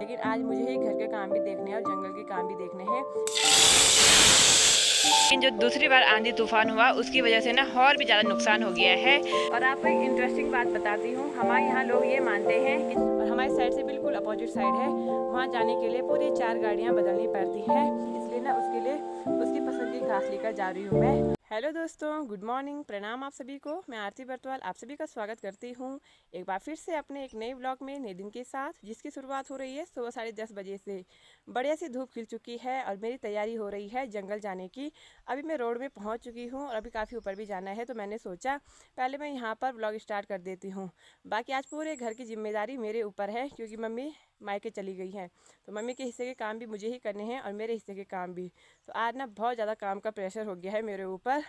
लेकिन आज मुझे ही घर के काम भी देखने हैं और जंगल के काम भी देखने हैं। लेकिन जो दूसरी बार आंधी तूफान हुआ उसकी वजह से ना और भी ज़्यादा नुकसान हो गया है। और आपको एक इंटरेस्टिंग बात बताती हूँ, हमारे यहाँ लोग ये मानते हैं कि और हमारी साइड से बिल्कुल अपोजिट साइड है, वहाँ जाने के लिए पूरी 4 गाड़ियाँ बदलनी पड़ती हैं। इसलिए ना उसके लिए उसकी पसंद की घास लेकर जा रही हूँ मैं। हेलो दोस्तों, गुड मॉर्निंग, प्रणाम आप सभी को। मैं आरती बर्तवाल आप सभी का स्वागत करती हूँ एक बार फिर से अपने एक नए ब्लॉग में, नए दिन के साथ, जिसकी शुरुआत हो रही है सुबह 10:30 बजे से। बढ़िया सी धूप खिल चुकी है और मेरी तैयारी हो रही है जंगल जाने की। अभी मैं रोड में पहुँच चुकी हूँ और अभी काफ़ी ऊपर भी जाना है, तो मैंने सोचा पहले मैं यहाँ पर ब्लॉग स्टार्ट कर देती हूँ। बाकी आज पूरे घर की जिम्मेदारी मेरे ऊपर है, क्योंकि मम्मी मायके चली गई हैं, तो मम्मी के हिस्से के काम भी मुझे ही करने हैं और मेरे हिस्से के काम भी। तो आज ना बहुत ज़्यादा काम का प्रेशर हो गया है मेरे ऊपर।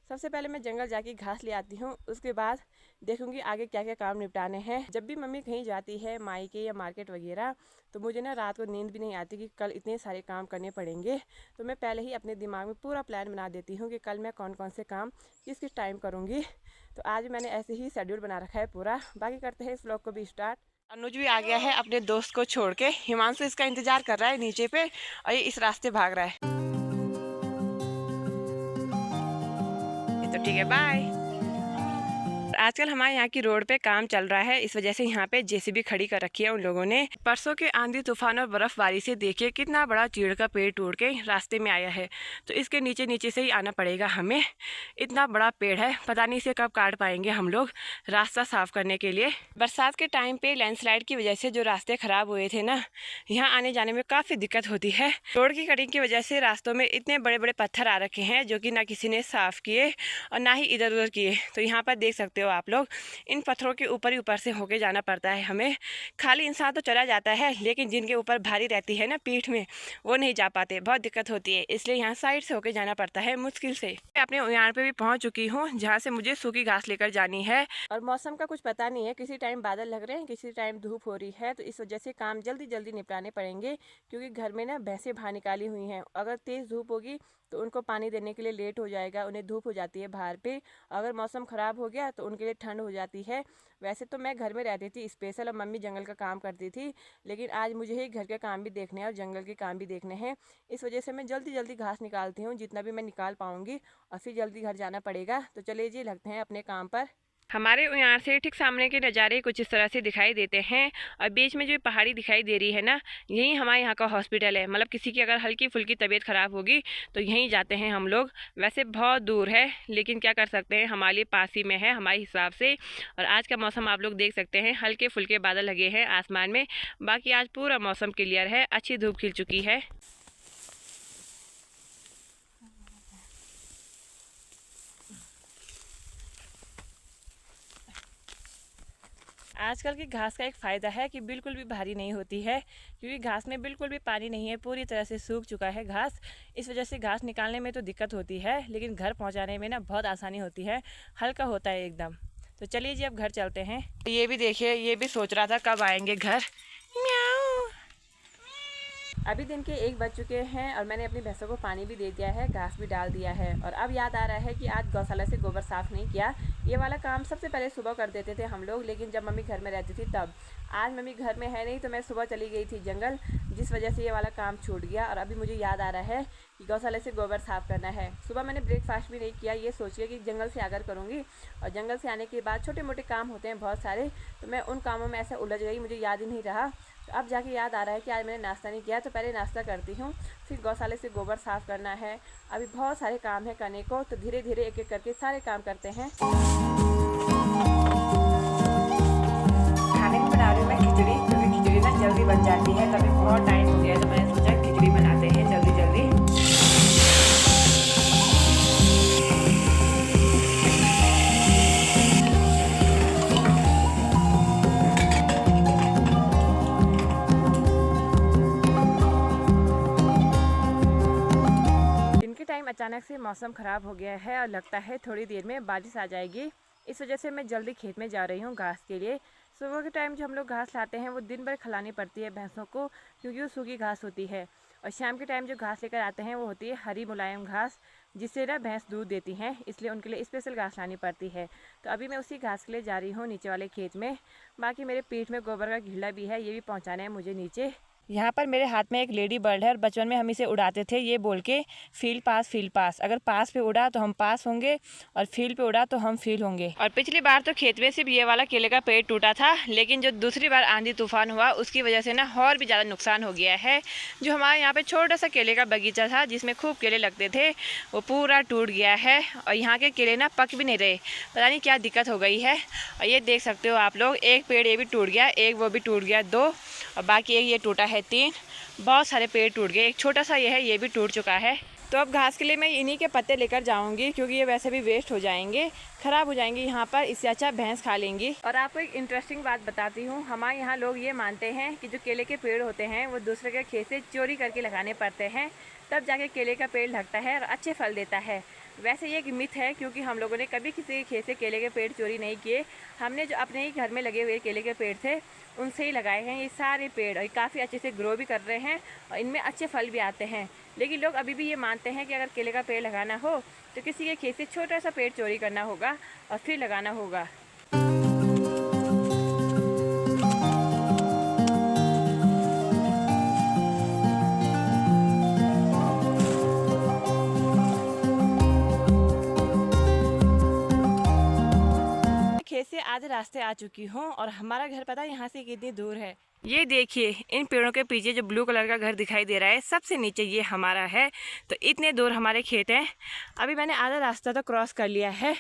सबसे पहले मैं जंगल जाके घास ले आती हूँ, उसके बाद देखूँगी आगे क्या क्या काम निपटाने हैं। जब भी मम्मी कहीं जाती है मायके या मार्केट वगैरह, तो मुझे ना रात को नींद भी नहीं आती कि कल इतने सारे काम करने पड़ेंगे। तो मैं पहले ही अपने दिमाग में पूरा प्लान बना देती हूँ कि कल मैं कौन कौन से काम किस किस टाइम करूँगी। तो आज मैंने ऐसे ही शेड्यूल बना रखा है पूरा। बाकी करते हैं इस व्लॉग को भी स्टार्ट। अनुज भी आ गया है अपने दोस्त को छोड़ के। हिमांशु इसका इंतजार कर रहा है नीचे पे और ये इस रास्ते भाग रहा है। ये तो ठीक है, बाय। आजकल हमारे यहाँ की रोड पे काम चल रहा है, इस वजह से यहाँ पे जेसीबी खड़ी कर रखी है उन लोगों ने। परसों के आंधी तूफान और बर्फबारी से देखिए कितना बड़ा चीड़ का पेड़ टूट के रास्ते में आया है। तो इसके नीचे नीचे से ही आना पड़ेगा हमें। इतना बड़ा पेड़ है, पता नहीं इसे कब काट पाएंगे हम लोग रास्ता साफ करने के लिए। बरसात के टाइम पे लैंडस्लाइड की वजह से जो रास्ते खराब हुए थे ना, यहाँ आने जाने में काफ़ी दिक्कत होती है। रोड की कटिंग की वजह से रास्तों में इतने बड़े बड़े पत्थर आ रखे हैं जो कि ना किसी ने साफ़ किए और ना ही इधर उधर किए। तो यहाँ पर देख सकते हो आप लोग, इन पत्थरों के ऊपर ही ऊपर से होके जाना पड़ता है हमें। खाली इंसान तो चला जाता है, लेकिन जिनके ऊपर भारी रहती है ना पीठ में, वो नहीं जा पाते, बहुत दिक्कत होती है। इसलिए यहाँ साइड से होके जाना पड़ता है मुश्किल से। मैं अपने यहाँ पे भी पहुँच चुकी हूँ जहाँ से मुझे सूखी घास लेकर जानी है। और मौसम का कुछ पता नहीं है, किसी टाइम बादल लग रहे हैं, किसी टाइम धूप हो रही है। तो इस वजह से काम जल्दी जल्दी निपटाने पड़ेंगे, क्योंकि घर में ना भैंसें बाहर निकाली हुई हैं। अगर तेज़ धूप होगी तो उनको पानी देने के लिए लेट हो जाएगा, उन्हें धूप हो जाती है बाहर पे। अगर मौसम ख़राब हो गया तो उनके लिए ठंड हो जाती है। वैसे तो मैं घर में रहती थी स्पेशल, और मम्मी जंगल का काम करती थी, लेकिन आज मुझे ही घर के काम भी देखने हैं और जंगल के काम भी देखने हैं। इस वजह से मैं जल्दी जल्दी घास निकालती हूँ, जितना भी मैं निकाल पाऊँगी, और फिर जल्दी घर जाना पड़ेगा। तो चलिए जी, लगते हैं अपने काम पर। हमारे यहाँ से ठीक सामने के नज़ारे कुछ इस तरह से दिखाई देते हैं, और बीच में जो पहाड़ी दिखाई दे रही है ना, यही हमारे यहाँ का हॉस्पिटल है। मतलब किसी की अगर हल्की फुल्की तबीयत ख़राब होगी तो यहीं जाते हैं हम लोग। वैसे बहुत दूर है, लेकिन क्या कर सकते हैं, हमारे लिए पास ही में है हमारे हिसाब से। और आज का मौसम आप लोग देख सकते हैं, हल्के फुल्के बादल लगे हैं आसमान में। बाकी आज पूरा मौसम क्लियर है, अच्छी धूप खिल चुकी है। आजकल की घास का एक फ़ायदा है कि बिल्कुल भी भारी नहीं होती है, क्योंकि घास में बिल्कुल भी पानी नहीं है, पूरी तरह से सूख चुका है घास। इस वजह से घास निकालने में तो दिक्कत होती है, लेकिन घर पहुंचाने में ना बहुत आसानी होती है, हल्का होता है एकदम। तो चलिए जी, अब घर चलते हैं। ये भी देखिए, ये भी सोच रहा था कब आएंगे घर। म्याऊ। अभी दिन के 1 बज चुके हैं और मैंने अपनी भैंसों को पानी भी दे दिया है, घास भी डाल दिया है। और अब याद आ रहा है कि आज गौशाला से गोबर साफ़ नहीं किया। ये वाला काम सबसे पहले सुबह कर देते थे हम लोग, लेकिन जब मम्मी घर में रहती थी तब। आज मम्मी घर में है नहीं, तो मैं सुबह चली गई थी जंगल, जिस वजह से ये वाला काम छूट गया। और अभी मुझे याद आ रहा है कि गौशाला से गोबर साफ़ करना है। सुबह मैंने ब्रेकफास्ट भी नहीं किया, ये सोचिए कि जंगल से आकर करूँगी। और जंगल से आने के बाद छोटे मोटे काम होते हैं बहुत सारे, तो मैं उन कामों में ऐसे उलझ गई, मुझे याद ही नहीं रहा। तो अब जाके याद आ रहा है कि आज मैंने नाश्ता नहीं किया, तो पहले नाश्ता करती हूँ, फिर गौशाले से गोबर साफ़ करना है। अभी बहुत सारे काम है करने को, तो धीरे धीरे एक एक करके सारे काम करते हैं। खाने में बना रही हूँ मैं खिचड़ी, क्योंकि खिचड़ी ना जल्दी बन जाती है। कभी बहुत टाइम हो गया तो मैंने सोचा खिचड़ी बनाते हैं जल्दी जल्दी। दिन के टाइम अचानक से मौसम ख़राब हो गया है और लगता है थोड़ी देर में बारिश आ जाएगी। इस वजह से मैं जल्दी खेत में जा रही हूँ घास के लिए। सुबह के टाइम जो हम लोग घास लाते हैं वो दिन भर खिलानी पड़ती है भैंसों को, क्योंकि वो सूखी घास होती है। और शाम के टाइम जो घास लेकर आते हैं वो होती है हरी मुलायम घास, जिससे ना भैंस दूध देती हैं, इसलिए उनके लिए स्पेशल घास लानी पड़ती है। तो अभी मैं उसी घास के लिए जा रही हूँ नीचे वाले खेत में। बाकी मेरे पीठ में गोबर का घिल्ला भी है, ये भी पहुँचाना है मुझे नीचे। यहाँ पर मेरे हाथ में एक लेडी बर्ड है और बचपन में हम इसे उड़ाते थे ये बोल के फील्ड पास। अगर पास पे उड़ा तो हम पास होंगे और फील्ड पे उड़ा तो हम फील होंगे। और पिछली बार तो खेत में सिर्फ ये वाला केले का पेड़ टूटा था, लेकिन जो दूसरी बार आंधी तूफान हुआ उसकी वजह से ना और भी ज़्यादा नुकसान हो गया है। जो हमारे यहाँ पे छोटा सा केले का बगीचा था जिसमें खूब केले लगते थे वो पूरा टूट गया है और यहाँ के केले ना पक भी नहीं रहे, पता नहीं क्या दिक्कत हो गई है। और ये देख सकते हो आप लोग, एक पेड़ ये भी टूट गया, एक वो भी टूट गया, 2 और बाकी एक ये टूटा है 3। बहुत सारे पेड़ टूट गए, एक छोटा सा ये है ये भी टूट चुका है। तो अब घास के लिए मैं इन्हीं के पत्ते लेकर जाऊंगी क्योंकि ये वैसे भी वेस्ट हो जाएंगे, ख़राब हो जाएंगे यहाँ पर, इससे अच्छा भैंस खा लेंगी। और आपको एक इंटरेस्टिंग बात बताती हूँ, हमारे यहाँ लोग ये मानते हैं कि जो केले के पेड़ होते हैं वो दूसरे के खेत से चोरी करके लगाने पड़ते हैं, तब जाके केले का पेड़ लगता है और अच्छे फल देता है। वैसे ये एक मिथ है क्योंकि हम लोगों ने कभी किसी के खेत से केले के पेड़ चोरी नहीं किए। हमने जो अपने ही घर में लगे हुए केले के पेड़ थे उनसे ही लगाए हैं ये सारे पेड़, और काफ़ी अच्छे से ग्रो भी कर रहे हैं और इनमें अच्छे फल भी आते हैं। लेकिन लोग अभी भी ये मानते हैं कि अगर केले का पेड़ लगाना हो तो किसी के खेत से छोटा सा पेड़ चोरी करना होगा और फिर लगाना होगा। खेत से आधे रास्ते आ चुकी हूँ और हमारा घर पता है यहाँ से कितनी दूर है। ये देखिए इन पेड़ों के पीछे जो ब्लू कलर का घर दिखाई दे रहा है सबसे नीचे ये हमारा है। तो इतने दूर हमारे खेत हैं। अभी मैंने आधा रास्ता तो क्रॉस कर लिया है,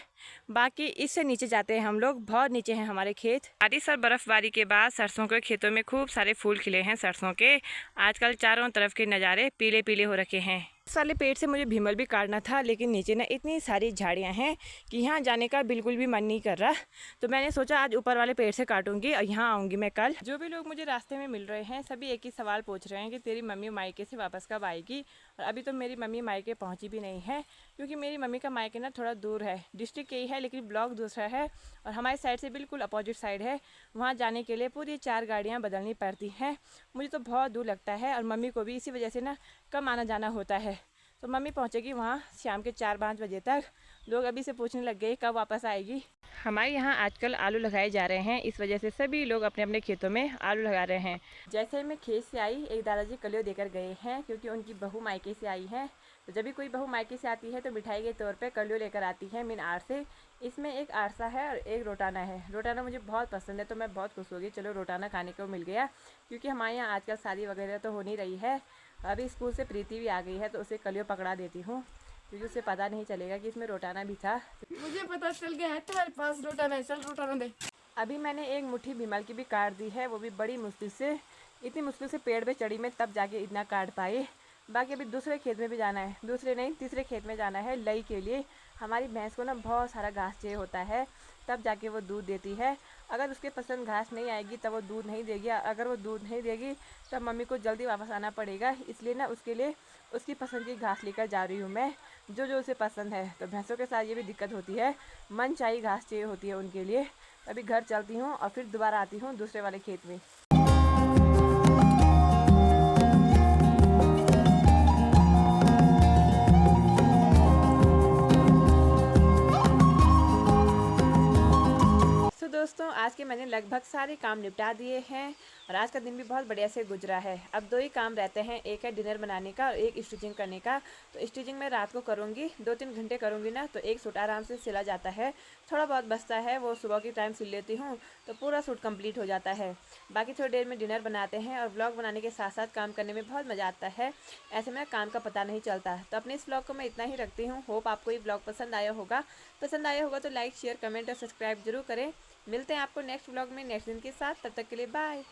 बाकी इससे नीचे जाते हैं हम लोग, बहुत नीचे हैं हमारे खेत। बारिश और बर्फबारी के बाद सरसों के खेतों में खूब सारे फूल खिले हैं सरसों के। आजकल चारों तरफ के नज़ारे पीले पीले हो रखे हैं। इस वाले पेड़ से मुझे भीमल भी काटना था, लेकिन नीचे ना इतनी सारी झाड़ियाँ हैं कि यहाँ जाने का बिल्कुल भी मन नहीं कर रहा। तो मैंने सोचा आज ऊपर वाले पेड़ से काटूंगी और यहाँ आऊँगी मैं कल। जो भी लोग मुझे रास्ते में मिल रहे हैं सभी एक ही सवाल पूछ रहे हैं कि तेरी मम्मी मायके से वापस कब आएगी। और अभी तो मेरी मम्मी मायके पहुँची भी नहीं है क्योंकि मेरी मम्मी का मायके ना थोड़ा दूर है, डिस्ट्रिक्ट यही है लेकिन ब्लॉक दूसरा है और हमारी साइड से बिल्कुल अपोजिट साइड है। वहाँ जाने के लिए पूरी 4 गाड़ियाँ बदलनी पड़ती हैं। मुझे तो बहुत दूर लगता है और मम्मी को भी इसी वजह से ना कम आना जाना होता है। तो मम्मी पहुँचेगी वहाँ शाम के 4-5 बजे तक। लोग अभी से पूछने लग गए कब वापस आएगी। हमारे यहाँ आजकल आलू लगाए जा रहे हैं, इस वजह से सभी लोग अपने अपने खेतों में आलू लगा रहे हैं। जैसे मैं खेत से आई एक दादाजी कलियो देकर गए हैं क्योंकि उनकी बहू मायके से आई है। तो जब भी कोई बहू मायके से आती है तो मिठाई के तौर पे कलियो लेकर आती है मीन आर से। इसमें एक आरसा है और एक रोटाना है। रोटाना मुझे बहुत पसंद है तो मैं बहुत खुश हो गई, चलो रोटाना खाने को मिल गया। क्योंकि हमारे यहाँ आजकल शादी वगैरह तो हो नहीं रही है। अभी स्कूल से प्रीति भी आ गई है तो उसे कलियो पकड़ा देती हूँ क्योंकि उसे पता नहीं चलेगा कि इसमें रोटाना भी था। मुझे पता चल गया है तुम्हारे पास रोटाना है, चल रोटाना दे। अभी मैंने एक मुट्ठी भीमल की भी काट दी है, वो भी बड़ी मुश्किल से। इतनी मुश्किल से पेड़ पे चढ़ी मैं तब जाके इतना काट पाई। बाकी अभी दूसरे खेत में भी जाना है, दूसरे नहीं तीसरे खेत में जाना है लई के लिए। हमारी भैंस को ना बहुत सारा घास चाहिए होता है तब जाके वो दूध देती है। अगर उसके पसंद घास नहीं आएगी तब वो दूध नहीं देगी। अगर वो दूध नहीं देगी तब मम्मी को जल्दी वापस आना पड़ेगा, इसलिए ना उसके लिए उसकी पसंद की घास लेकर जा रही हूँ मैं, जो जो उसे पसंद है। तो भैंसों के साथ ये भी दिक्कत होती है, मन चाहिए घास चाहिए होती है उनके लिए। अभी घर चलती हूँ और फिर दोबारा आती हूँ दूसरे वाले खेत में। दोस्तों आज के मैंने लगभग सारे काम निपटा दिए हैं और आज का दिन भी बहुत बढ़िया से गुजरा है। अब 2 ही काम रहते हैं, एक है डिनर बनाने का और एक स्टिचिंग करने का। तो स्टिचिंग मैं रात को करूँगी, 2-3 घंटे करूँगी ना तो एक सूट आराम से सिला जाता है। थोड़ा बहुत बचता है वो सुबह की टाइम सिल लेती हूँ तो पूरा सूट कंप्लीट हो जाता है। बाकी थोड़ी देर में डिनर बनाते हैं और ब्लॉग बनाने के साथ साथ काम करने में बहुत मज़ा आता है। ऐसे में काम का पता नहीं चलता। तो अपने इस ब्लॉग को मैं इतना ही रखती हूँ। होप आपको ये ब्लॉग पसंद आया होगा तो लाइक शेयर कमेंट और सब्सक्राइब जरूर करें। मिलते हैं आपको नेक्स्ट व्लॉग में नेक्स्ट दिन के साथ, तब तक के लिए बाय।